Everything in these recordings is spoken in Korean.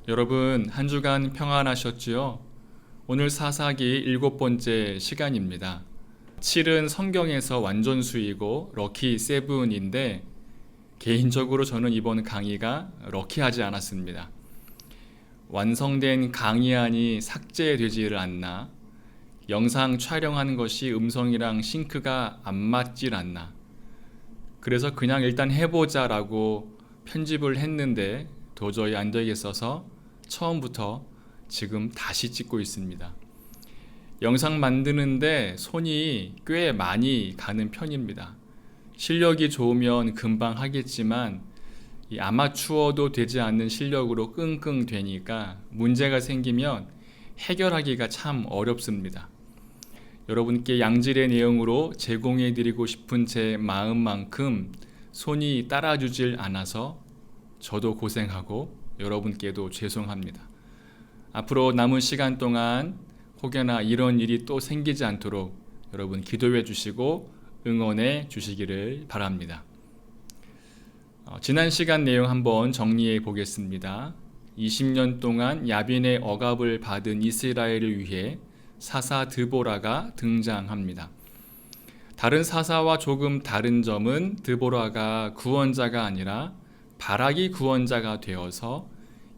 여러분, 한 주간 평안하셨지요? 오늘 사사기 7번째 시간입니다. 7은 성경에서 완전수이고 럭키 세븐인데 개인적으로 저는 이번 강의가 럭키하지 않았습니다. 완성된 강의안이 삭제되지를 않나, 영상 촬영하는 것이 음성이랑 싱크가 안 맞질 않나, 그래서 그냥 일단 해보자라고 편집을 했는데 도저히 안 되겠어서 처음부터 지금 다시 찍고 있습니다. 영상 만드는데 손이 꽤 많이 가는 편입니다. 실력이 좋으면 금방 하겠지만 이 아마추어도 되지 않는 실력으로 끙끙 되니까 문제가 생기면 해결하기가 참 어렵습니다. 여러분께 양질의 내용으로 제공해 드리고 싶은 제 마음만큼 손이 따라주질 않아서 저도 고생하고 여러분께도 죄송합니다. 앞으로 남은 시간 동안 혹여나 이런 일이 또 생기지 않도록 여러분 기도해 주시고 응원해 주시기를 바랍니다. 지난 시간 내용 한번 정리해 보겠습니다. 20년 동안 야빈의 억압을 받은 이스라엘을 위해 사사 드보라가 등장합니다. 다른 사사와 조금 다른 점은 드보라가 구원자가 아니라 바락이 구원자가 되어서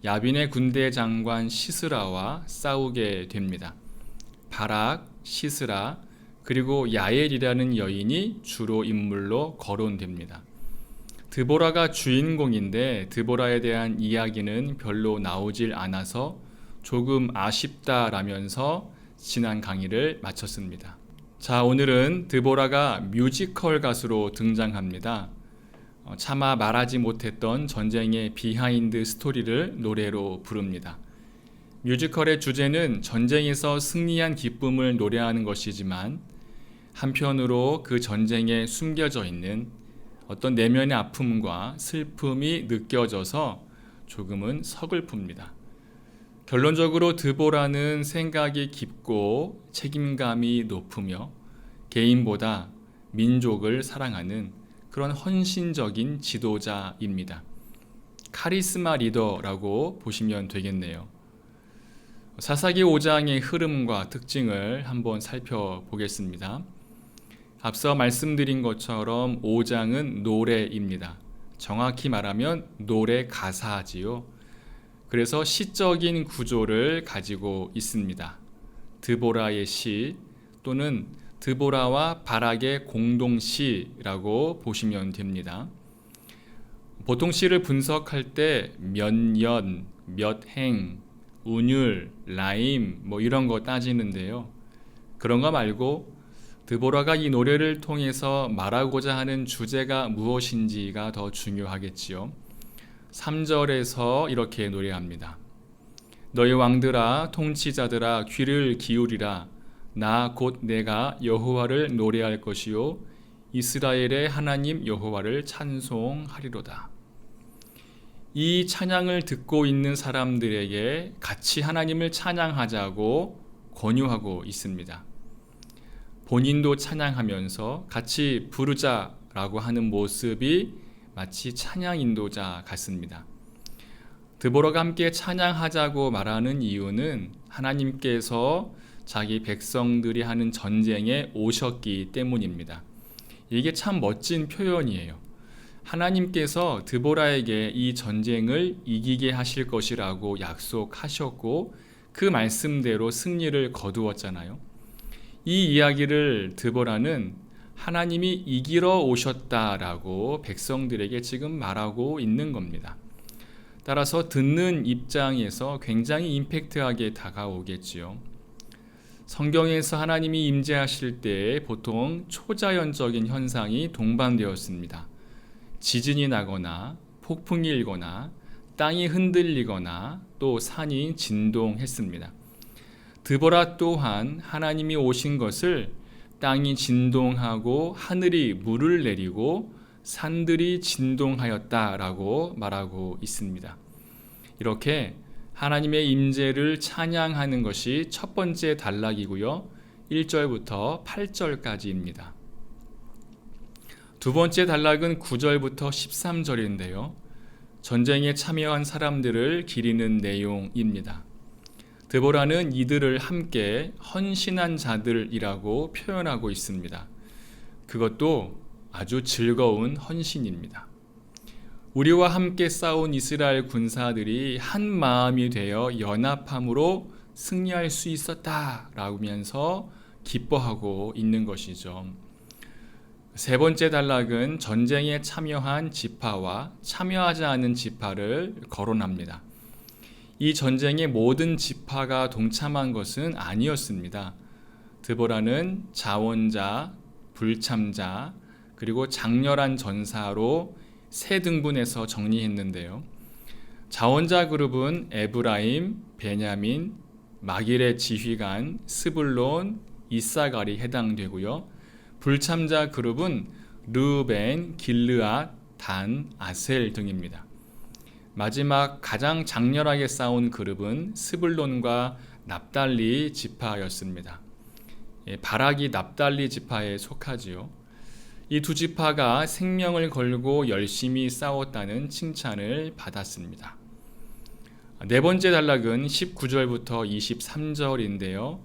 야빈의 군대 장관 시스라와 싸우게 됩니다. 바락, 시스라, 그리고 야엘이라는 여인이 주로 인물로 거론됩니다. 드보라가 주인공인데 드보라에 대한 이야기는 별로 나오질 않아서 조금 아쉽다라면서 지난 강의를 마쳤습니다. 자, 오늘은 드보라가 뮤지컬 가수로 등장합니다. 차마 말하지 못했던 전쟁의 비하인드 스토리를 노래로 부릅니다. 뮤지컬의 주제는 전쟁에서 승리한 기쁨을 노래하는 것이지만 한편으로 그 전쟁에 숨겨져 있는 어떤 내면의 아픔과 슬픔이 느껴져서 조금은 서글픕니다. 결론적으로 드보라는 생각이 깊고 책임감이 높으며 개인보다 민족을 사랑하는 그런 헌신적인 지도자입니다. 카리스마 리더라고 보시면 되겠네요. 사사기 5장의 흐름과 특징을 한번 살펴보겠습니다. 앞서 말씀드린 것처럼 5장은 노래입니다. 정확히 말하면 노래 가사지요. 그래서 시적인 구조를 가지고 있습니다. 드보라의 시 또는 드보라와 바락의 공동시라고 보시면 됩니다. 보통 시를 분석할 때 몇 년, 몇 행, 운율, 라임 이런 거 따지는데요. 그런 거 말고 드보라가 이 노래를 통해서 말하고자 하는 주제가 무엇인지가 더 중요하겠지요. 3절에서 이렇게 노래합니다. 너희 왕들아 통치자들아 귀를 기울이라. 나 곧 내가 여호와를 노래할 것이요 이스라엘의 하나님 여호와를 찬송하리로다. 이 찬양을 듣고 있는 사람들에게 같이 하나님을 찬양하자고 권유하고 있습니다. 본인도 찬양하면서 같이 부르자라고 하는 모습이 마치 찬양 인도자 같습니다. 드보라가 함께 찬양하자고 말하는 이유는 하나님께서 자기 백성들이 하는 전쟁에 오셨기 때문입니다. 이게 참 멋진 표현이에요. 하나님께서 드보라에게 이 전쟁을 이기게 하실 것이라고 약속하셨고 그 말씀대로 승리를 거두었잖아요. 이 이야기를 드보라는 하나님이 이기러 오셨다라고 백성들에게 지금 말하고 있는 겁니다. 따라서 듣는 입장에서 굉장히 임팩트하게 다가오겠지요. 성경에서 하나님이 임재하실 때 보통 초자연적인 현상이 동반되었습니다. 지진이 나거나 폭풍이 일거나 땅이 흔들리거나 또 산이 진동했습니다. 드보라 또한 하나님이 오신 것을 땅이 진동하고 하늘이 물을 내리고 산들이 진동하였다라고 말하고 있습니다. 이렇게 하나님의 임재를 찬양하는 것이 첫 번째 단락이고요. 1절부터 8절까지입니다. 두 두 번째 단락은 9절부터 13절인데요. 전쟁에 참여한 사람들을 기리는 내용입니다. 드보라는 이들을 함께 헌신한 자들이라고 표현하고 있습니다. 그것도 아주 즐거운 헌신입니다. 우리와 함께 싸운 이스라엘 군사들이 한 마음이 되어 연합함으로 승리할 수 있었다라면서 기뻐하고 있는 것이죠. 세 번째 단락은 전쟁에 참여한 지파와 참여하지 않은 지파를 거론합니다. 이 전쟁에 모든 지파가 동참한 것은 아니었습니다. 드보라는 자원자, 불참자, 그리고 장렬한 전사로 세 등분해서 정리했는데요. 자원자 그룹은 에브라임, 베냐민, 마길의 지휘관, 스불론, 이사갈이 해당되고요. 불참자 그룹은 르우벤, 길르앗, 단, 아셀 등입니다. 마지막 가장 장렬하게 싸운 그룹은 스불론과 납달리 지파였습니다. 바락이 납달리 지파에 속하지요. 이 두 지파가 생명을 걸고 열심히 싸웠다는 칭찬을 받았습니다. 네 번째 단락은 19절부터 23절인데요.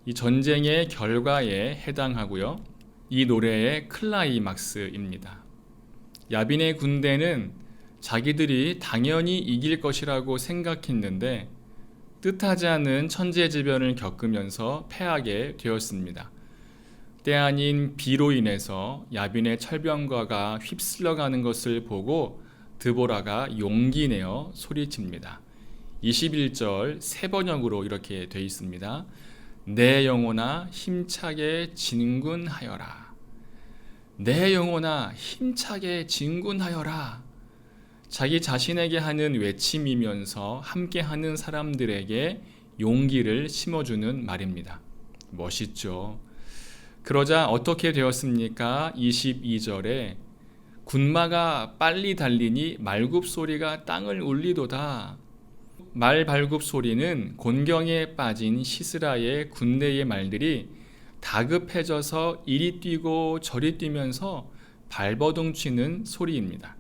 이 전쟁의 결과에 해당하고요. 이 노래의 클라이막스입니다. 야빈의 군대는 자기들이 당연히 이길 것이라고 생각했는데 뜻하지 않은 천재지변을 겪으면서 패하게 되었습니다. 때 아닌 비로 인해서 야빈의 철병거가 휩쓸려가는 것을 보고 드보라가 용기 내어 소리칩니다. 21절 세 번역으로 이렇게 되어 있습니다. 내 영혼아 힘차게 진군하여라. 내 영혼아 힘차게 진군하여라. 자기 자신에게 하는 외침이면서 함께하는 사람들에게 용기를 심어주는 말입니다. 멋있죠? 그러자 어떻게 되었습니까? 22절에 군마가 빨리 달리니 말굽소리가 땅을 울리도다. 말발굽 소리는 곤경에 빠진 시스라의 군대의 말들이 다급해져서 이리 뛰고 저리 뛰면서 발버둥 치는 소리입니다.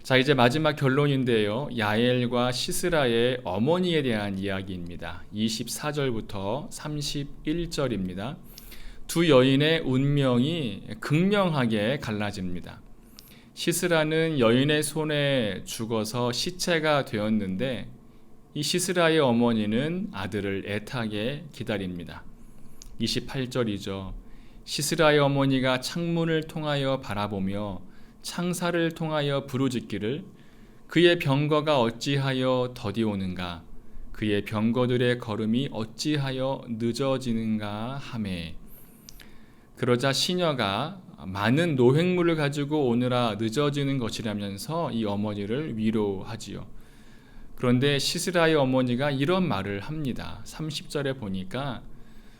자, 이제 마지막 결론인데요. 야엘과 시스라의 어머니에 대한 이야기입니다. 24절부터 31절입니다. 두 여인의 운명이 극명하게 갈라집니다. 시스라는 여인의 손에 죽어서 시체가 되었는데 이 시스라의 어머니는 아들을 애타게 기다립니다. 28절이죠. 시스라의 어머니가 창문을 통하여 바라보며 창살을 통하여 부르짖기를 그의 병거가 어찌하여 더디 오는가 그의 병거들의 걸음이 어찌하여 늦어지는가 하매 그러자 시녀가 많은 노획물을 가지고 오느라 늦어지는 것이라면서 이 어머니를 위로하지요. 그런데 시스라의 어머니가 이런 말을 합니다. 30절에 보니까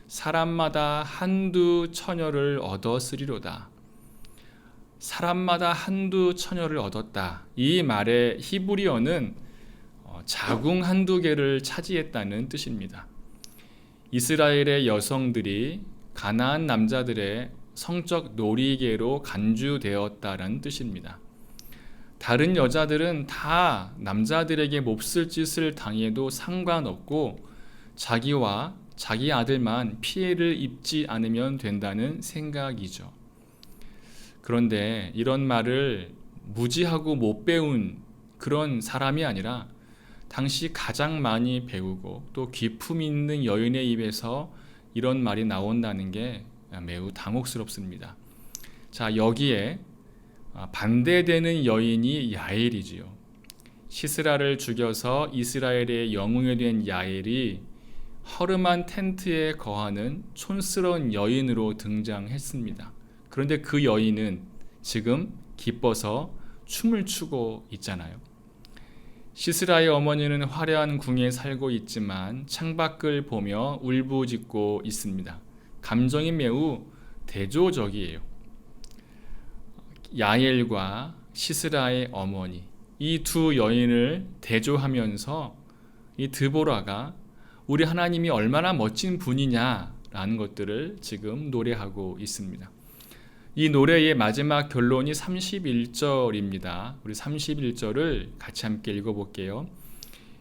사람마다 한두 처녀를 얻었으리로다. 사람마다 한두 처녀를 얻었다. 이 말의 히브리어는 자궁 한두 개를 차지했다는 뜻입니다. 이스라엘의 여성들이 가나안 남자들의 성적 놀이개로 간주되었다라는 뜻입니다. 다른 여자들은 다 남자들에게 몹쓸 짓을 당해도 상관없고 자기와 자기 아들만 피해를 입지 않으면 된다는 생각이죠. 그런데 이런 말을 무지하고 못 배운 그런 사람이 아니라 당시 가장 많이 배우고 또 기품 있는 여인의 입에서 이런 말이 나온다는 게 매우 당혹스럽습니다. 자, 여기에 반대되는 여인이 야엘이지요. 시스라를 죽여서 이스라엘의 영웅이 된 야엘이 허름한 텐트에 거하는 촌스러운 여인으로 등장했습니다. 그런데 그 여인은 지금 기뻐서 춤을 추고 있잖아요. 시스라의 어머니는 화려한 궁에 살고 있지만 창밖을 보며 울부짖고 있습니다. 감정이 매우 대조적이에요. 야엘과 시스라의 어머니, 이 두 여인을 대조하면서 이 드보라가 우리 하나님이 얼마나 멋진 분이냐라는 것들을 지금 노래하고 있습니다. 이 노래의 마지막 결론이 31절입니다. 우리 31절을 같이 함께 읽어볼게요.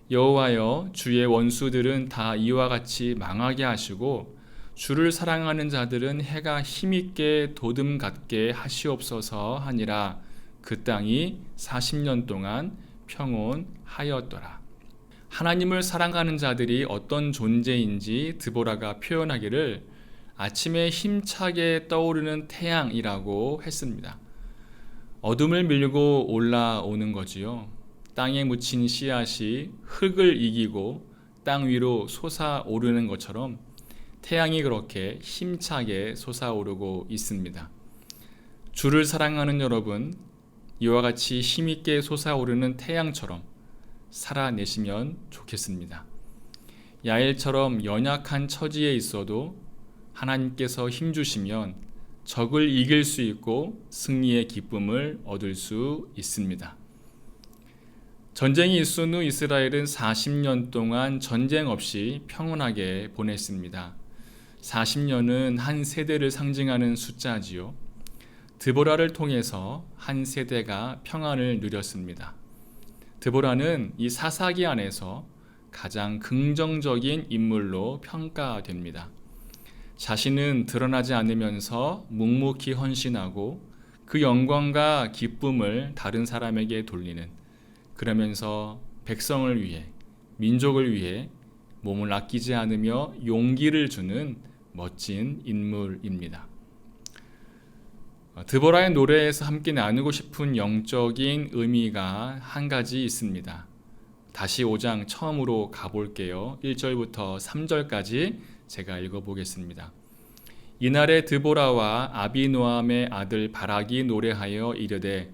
여호와여, 주의 원수들은 다 이와 같이 망하게 하시고 주를 사랑하는 자들은 해가 힘있게 도둠 같게 하시옵소서 하니라. 그 땅이 40년 동안 평온하였더라. 하나님을 사랑하는 자들이 어떤 존재인지 드보라가 표현하기를 아침에 힘차게 떠오르는 태양이라고 했습니다. 어둠을 밀고 올라오는 거지요. 땅에 묻힌 씨앗이 흙을 이기고 땅 위로 솟아오르는 것처럼 태양이 그렇게 힘차게 솟아오르고 있습니다. 주를 사랑하는 여러분, 이와 같이 힘있게 솟아오르는 태양처럼 살아내시면 좋겠습니다. 야엘처럼 연약한 처지에 있어도 하나님께서 힘주시면 적을 이길 수 있고 승리의 기쁨을 얻을 수 있습니다. 전쟁이 있은 후 이스라엘은 40년 동안 전쟁 없이 평온하게 보냈습니다. 40년은 한 세대를 상징하는 숫자지요. 드보라를 통해서 한 세대가 평안을 누렸습니다. 드보라는 이 사사기 안에서 가장 긍정적인 인물로 평가됩니다. 자신은 드러나지 않으면서 묵묵히 헌신하고 그 영광과 기쁨을 다른 사람에게 돌리는, 그러면서 백성을 위해, 민족을 위해 몸을 아끼지 않으며 용기를 주는 멋진 인물입니다. 드보라의 노래에서 함께 나누고 싶은 영적인 의미가 한 가지 있습니다. 다시 5장 처음으로 가볼게요. 1절부터 3절까지 제가 읽어보겠습니다. 이날에 드보라와 아비노함의 아들 바락이 노래하여 이르되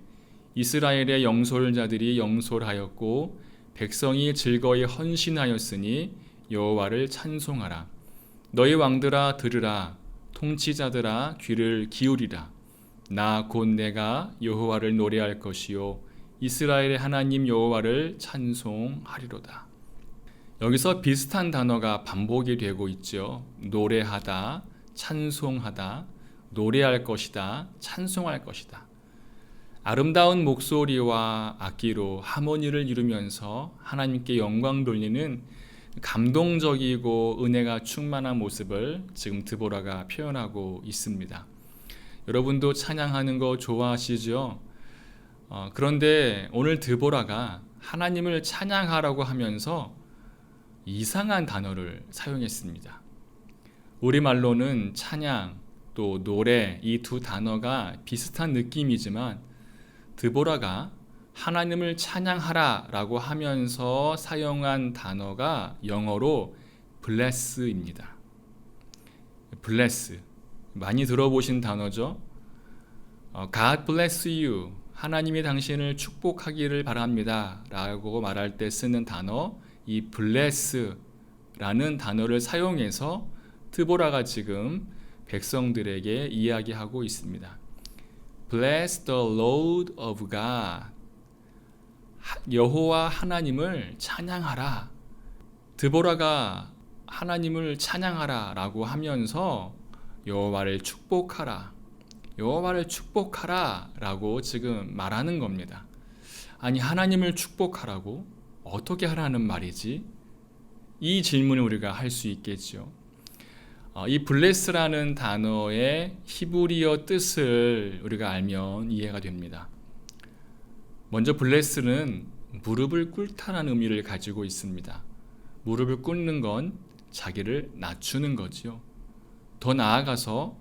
이스라엘의 영솔자들이 영솔하였고 백성이 즐거이 헌신하였으니 여호와를 찬송하라. 너희 왕들아 들으라. 통치자들아 귀를 기울이라. 나 곧 내가 여호와를 노래할 것이요 이스라엘의 하나님 여호와를 찬송하리로다. 여기서 비슷한 단어가 반복이 되고 있죠. 노래하다, 찬송하다, 노래할 것이다, 찬송할 것이다. 아름다운 목소리와 악기로 하모니를 이루면서 하나님께 영광 돌리는 감동적이고 은혜가 충만한 모습을 지금 드보라가 표현하고 있습니다. 여러분도 찬양하는 거 좋아하시죠? 그런데 오늘 드보라가 하나님을 찬양하라고 하면서 이상한 단어를 사용했습니다. 우리말로는 찬양 또 노래 이 두 단어가 비슷한 느낌이지만 드보라가 하나님을 찬양하라 라고 하면서 사용한 단어가 영어로 bless입니다. bless, 많이 들어보신 단어죠. God bless you, 하나님이 당신을 축복하기를 바랍니다 라고 말할 때 쓰는 단어, 이 bless라는 단어를 사용해서 드보라가 지금 백성들에게 이야기하고 있습니다. Bless the Lord of God, 여호와 하나님을 찬양하라. 드보라가 하나님을 찬양하라 라고 하면서 여호와를 축복하라, 여호와를 축복하라 라고 지금 말하는 겁니다. 아니, 하나님을 축복하라고? 어떻게 하라는 말이지? 이 질문을 우리가 할 수 있겠죠. 이 블레스라는 단어의 히브리어 뜻을 우리가 알면 이해가 됩니다. 먼저 블레스는 무릎을 꿇다라는 의미를 가지고 있습니다. 무릎을 꿇는 건 자기를 낮추는 거지요. 더 나아가서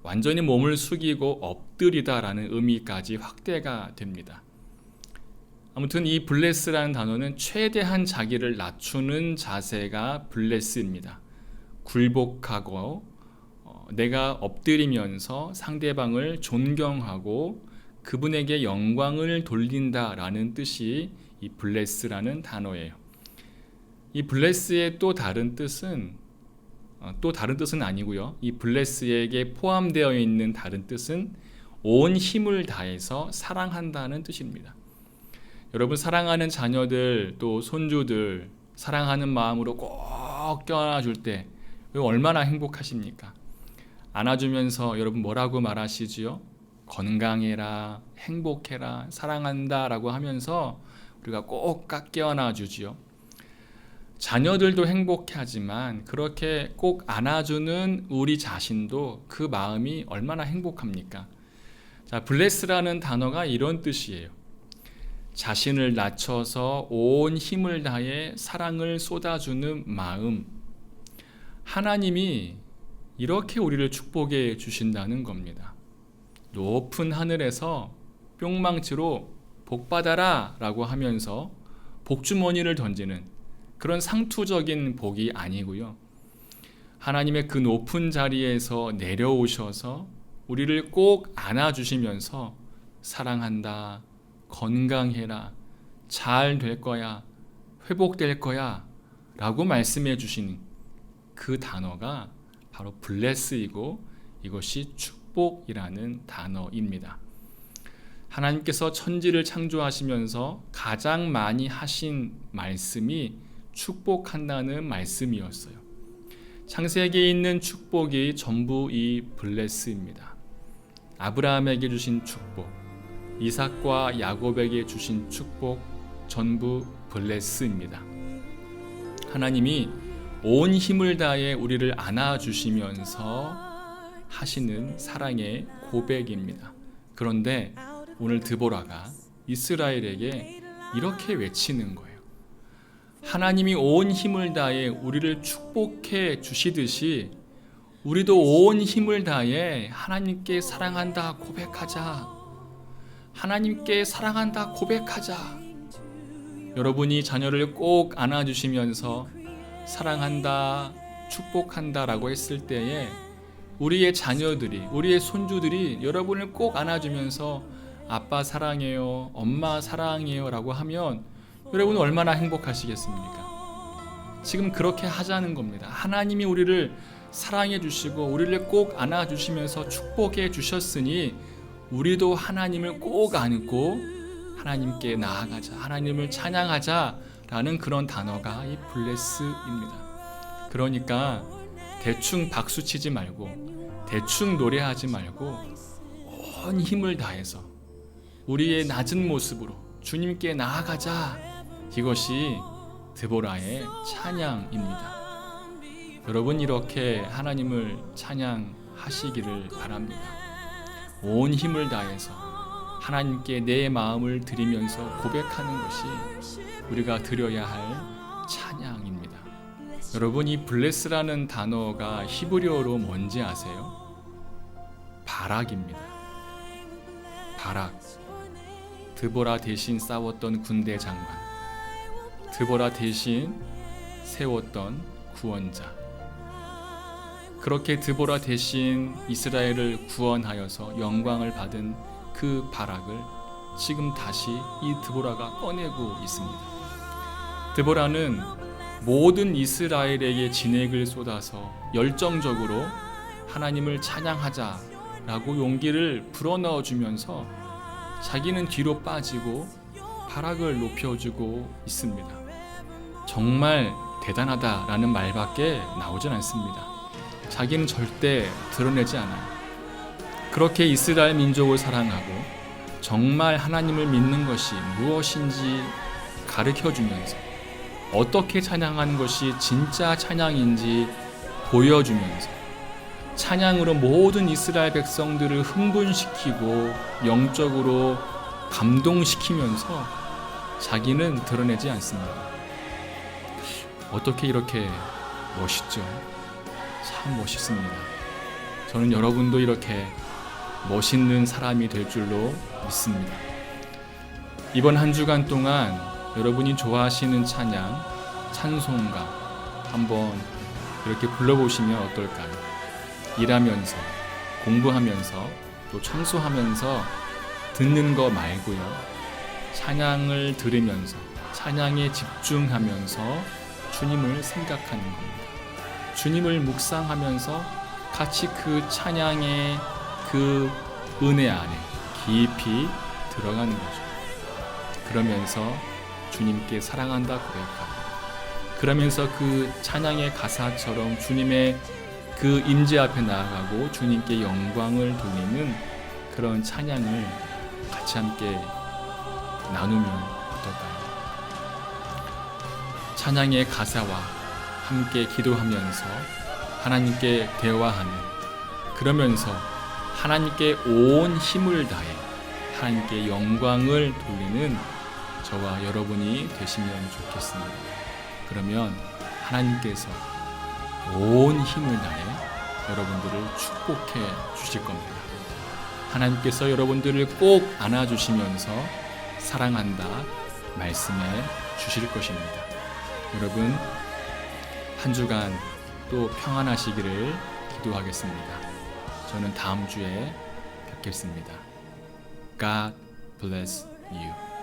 완전히 몸을 숙이고 엎드리다라는 의미까지 확대가 됩니다. 아무튼 이 블레스라는 단어는 최대한 자기를 낮추는 자세가 블레스입니다. 굴복하고 내가 엎드리면서 상대방을 존경하고 그분에게 영광을 돌린다라는 뜻이 이 블레스라는 단어예요. 이 블레스의 또 다른 뜻은 아니고요. 이 블레스에게 포함되어 있는 다른 뜻은 온 힘을 다해서 사랑한다는 뜻입니다. 여러분, 사랑하는 자녀들 또 손주들 사랑하는 마음으로 꼭 껴안아줄 때 얼마나 행복하십니까? 안아주면서 여러분 뭐라고 말하시지요? 건강해라, 행복해라, 사랑한다 라고 하면서 우리가 꼭 깎여안아 주지요. 자녀들도 행복해하지만 그렇게 꼭 안아주는 우리 자신도 그 마음이 얼마나 행복합니까? 자, 블레스라는 단어가 이런 뜻이에요. 자신을 낮춰서 온 힘을 다해 사랑을 쏟아주는 마음. 하나님이 이렇게 우리를 축복해 주신다는 겁니다. 높은 하늘에서 뿅망치로 복 받아라 라고 하면서 복주머니를 던지는 그런 상투적인 복이 아니고요. 하나님의 그 높은 자리에서 내려오셔서 우리를 꼭 안아주시면서 사랑한다, 건강해라, 잘 될 거야, 회복될 거야 라고 말씀해 주시는 그 단어가 바로 블레스이고 이것이 축복이라는 단어입니다. 하나님께서 천지를 창조하시면서 가장 많이 하신 말씀이 축복한다는 말씀이었어요. 창세기에 있는 축복이 전부 이 블레스입니다. 아브라함에게 주신 축복, 이삭과 야곱에게 주신 축복 전부 블레스입니다. 하나님이 온 힘을 다해 우리를 안아주시면서 하시는 사랑의 고백입니다. 그런데 오늘 드보라가 이스라엘에게 이렇게 외치는 거예요. 하나님이 온 힘을 다해 우리를 축복해 주시듯이 우리도 온 힘을 다해 하나님께 사랑한다 고백하자. 하나님께 사랑한다 고백하자. 여러분이 자녀를 꼭 안아주시면서 사랑한다, 축복한다 라고 했을 때에 우리의 자녀들이, 우리의 손주들이 여러분을 꼭 안아주면서 아빠 사랑해요, 엄마 사랑해요 라고 하면 여러분은 얼마나 행복하시겠습니까? 지금 그렇게 하자는 겁니다. 하나님이 우리를 사랑해 주시고 우리를 꼭 안아주시면서 축복해 주셨으니 우리도 하나님을 꼭 안고 하나님께 나아가자, 하나님을 찬양하자 라는 그런 단어가 이 블레스입니다. 그러니까 대충 박수치지 말고 대충 노래하지 말고 온 힘을 다해서 우리의 낮은 모습으로 주님께 나아가자. 이것이 드보라의 찬양입니다. 여러분 이렇게 하나님을 찬양하시기를 바랍니다. 온 힘을 다해서 하나님께 내 마음을 드리면서 고백하는 것이 우리가 드려야 할 찬양입니다. 여러분 이 블레스라는 단어가 히브리어로 뭔지 아세요? 바락입니다. 바락. 드보라 대신 싸웠던 군대 장관, 드보라 대신 세웠던 구원자, 그렇게 드보라 대신 이스라엘을 구원하여서 영광을 받은 그 바락을 지금 다시 이 드보라가 꺼내고 있습니다. 드보라는 모든 이스라엘에게 진액을 쏟아서 열정적으로 하나님을 찬양하자라고 용기를 불어넣어 주면서 자기는 뒤로 빠지고 바락을 높여주고 있습니다. 정말 대단하다라는 말밖에 나오진 않습니다. 자기는 절대 드러내지 않아요. 그렇게 이스라엘 민족을 사랑하고 정말 하나님을 믿는 것이 무엇인지 가르쳐주면서 어떻게 찬양하는 것이 진짜 찬양인지 보여주면서 찬양으로 모든 이스라엘 백성들을 흥분시키고 영적으로 감동시키면서 자기는 드러내지 않습니다. 어떻게 이렇게 멋있죠? 참 멋있습니다. 저는 여러분도 이렇게 멋있는 사람이 될 줄로 믿습니다. 이번 한 주간 동안 여러분이 좋아하시는 찬양, 찬송가 한번 이렇게 불러보시면 어떨까요? 일하면서, 공부하면서, 또 청소하면서 듣는 거 말고요. 찬양을 들으면서, 찬양에 집중하면서 주님을 생각하는 겁니다. 주님을 묵상하면서 같이 그 찬양의 그 은혜 안에 깊이 들어가는 거죠. 그러면서 주님께 사랑한다 고백하고, 그러면서 그 찬양의 가사처럼 주님의 그 임재 앞에 나아가고 주님께 영광을 돌리는 그런 찬양을 같이 함께 나누면 어떨까요? 찬양의 가사와 함께 기도하면서 하나님께 대화하는, 그러면서 하나님께 온 힘을 다해 하나님께 영광을 돌리는 저와 여러분이 되시면 좋겠습니다. 그러면 하나님께서 온 힘을 다해 여러분들을 축복해 주실 겁니다. 하나님께서 여러분들을 꼭 안아주시면서 사랑한다 말씀해 주실 것입니다. 여러분, 한 주간 또 평안하시기를 기도하겠습니다. 저는 다음 주에 뵙겠습니다. God bless you.